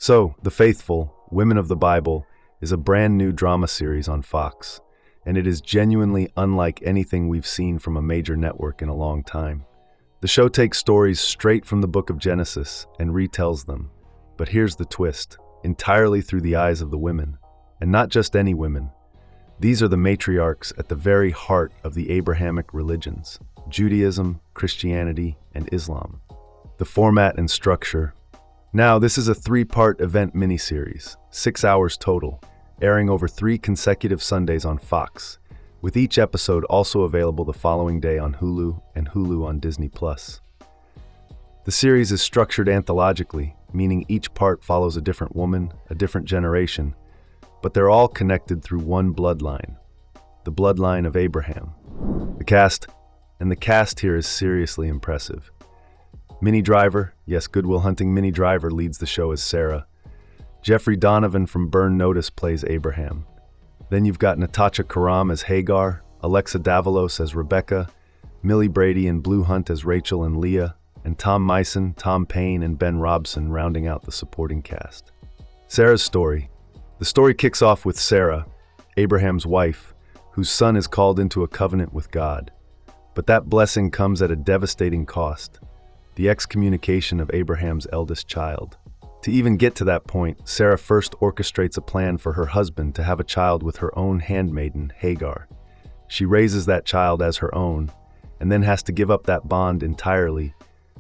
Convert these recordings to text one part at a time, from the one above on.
So, The Faithful, Women of the Bible, is a brand new drama series on Fox, and it is genuinely unlike anything we've seen from a major network in a long time. The show takes stories straight from the book of Genesis and retells them. But here's the twist, entirely through the eyes of the women. And not just any women. These are the matriarchs at the very heart of the Abrahamic religions, Judaism, Christianity, and Islam. The format and structure. Now, this is a 3-part event miniseries, 6 hours total, airing over 3 consecutive Sundays on Fox, with each episode also available the following day on Hulu and Hulu on Disney+. The series is structured anthologically, meaning each part follows a different woman, a different generation, but they're all connected through one bloodline, the bloodline of Abraham. The cast here is seriously impressive. Minnie Driver, yes, Good Will Hunting Minnie Driver leads the show as Sarah. Jeffrey Donovan from Burn Notice plays Abraham. Then you've got Natasha Karam as Hagar, Alexa Davalos as Rebekah, Millie Brady and Blue Hunt as Rachel and Leah, and Tom Meissen, Tom Payne, and Ben Robson rounding out the supporting cast. Sarah's story. The story kicks off with Sarah, Abraham's wife, whose son is called into a covenant with God. But that blessing comes at a devastating cost, the excommunication of Abraham's eldest child. To even get to that point, Sarah first orchestrates a plan for her husband to have a child with her own handmaiden, Hagar. She raises that child as her own, and then has to give up that bond entirely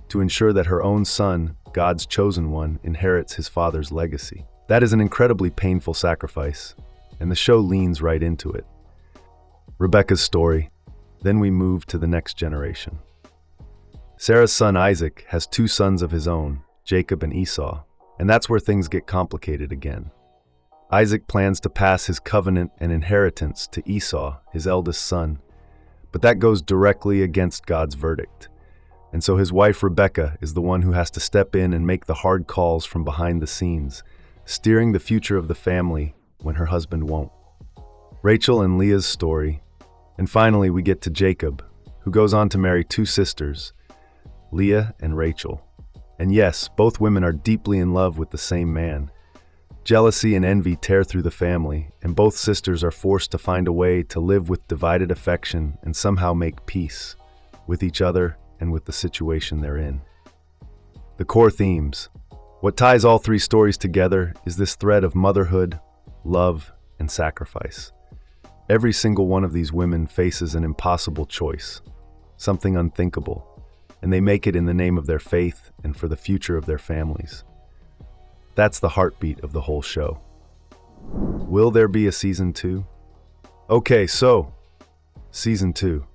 to ensure that her own son, God's chosen one, inherits his father's legacy. That is an incredibly painful sacrifice, and the show leans right into it. Rebekah's story. Then we move to the next generation. Sarah's son Isaac has 2 sons of his own, Jacob and Esau, and that's where things get complicated again. Isaac plans to pass his covenant and inheritance to Esau, his eldest son, but that goes directly against God's verdict. And so his wife Rebekah is the one who has to step in and make the hard calls from behind the scenes, steering the future of the family when her husband won't. Rachel and Leah's story. And finally we get to Jacob, who goes on to marry 2 sisters, Leah and Rachel. And yes, both women are deeply in love with the same man. Jealousy and envy tear through the family, and both sisters are forced to find a way to live with divided affection and somehow make peace with each other and with the situation they're in. The core themes. What ties all 3 stories together is this thread of motherhood, love, and sacrifice. Every single one of these women faces an impossible choice, something unthinkable, and they make it in the name of their faith and for the future of their families. That's the heartbeat of the whole show. Will there be a season 2? Okay, so, season 2.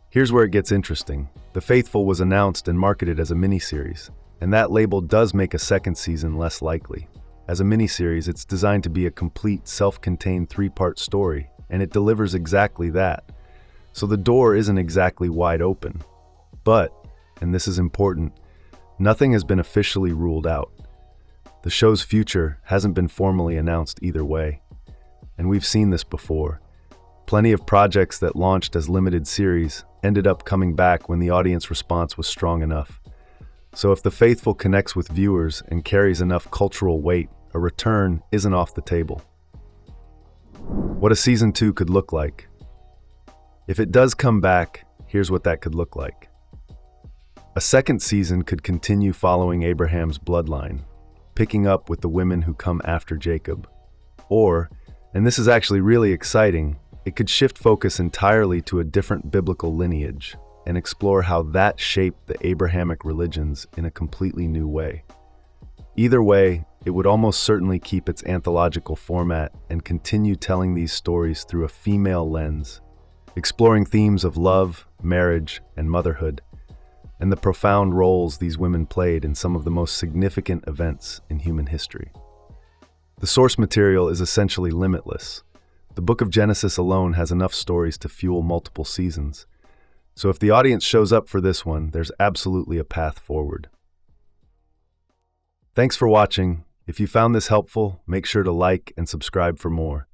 Here's where it gets interesting. The Faithful was announced and marketed as a miniseries, and that label does make a second season less likely. As a miniseries, it's designed to be a complete, self-contained 3-part story, and it delivers exactly that. So the door isn't exactly wide open. But, and this is important, nothing has been officially ruled out. The show's future hasn't been formally announced either way. And we've seen this before. Plenty of projects that launched as limited series ended up coming back when the audience response was strong enough. So if The Faithful connects with viewers and carries enough cultural weight, a return isn't off the table. What a season 2 could look like. If it does come back, here's what that could look like. A second season could continue following Abraham's bloodline, picking up with the women who come after Jacob. Or, and this is actually really exciting, it could shift focus entirely to a different biblical lineage and explore how that shaped the Abrahamic religions in a completely new way. Either way, it would almost certainly keep its anthological format and continue telling these stories through a female lens, exploring themes of love, marriage, and motherhood, and the profound roles these women played in some of the most significant events in human history. The source material is essentially limitless. The book of Genesis alone has enough stories to fuel multiple seasons. So if the audience shows up for this one, there's absolutely a path forward. Thanks for watching. If you found this helpful, make sure to like and subscribe for more.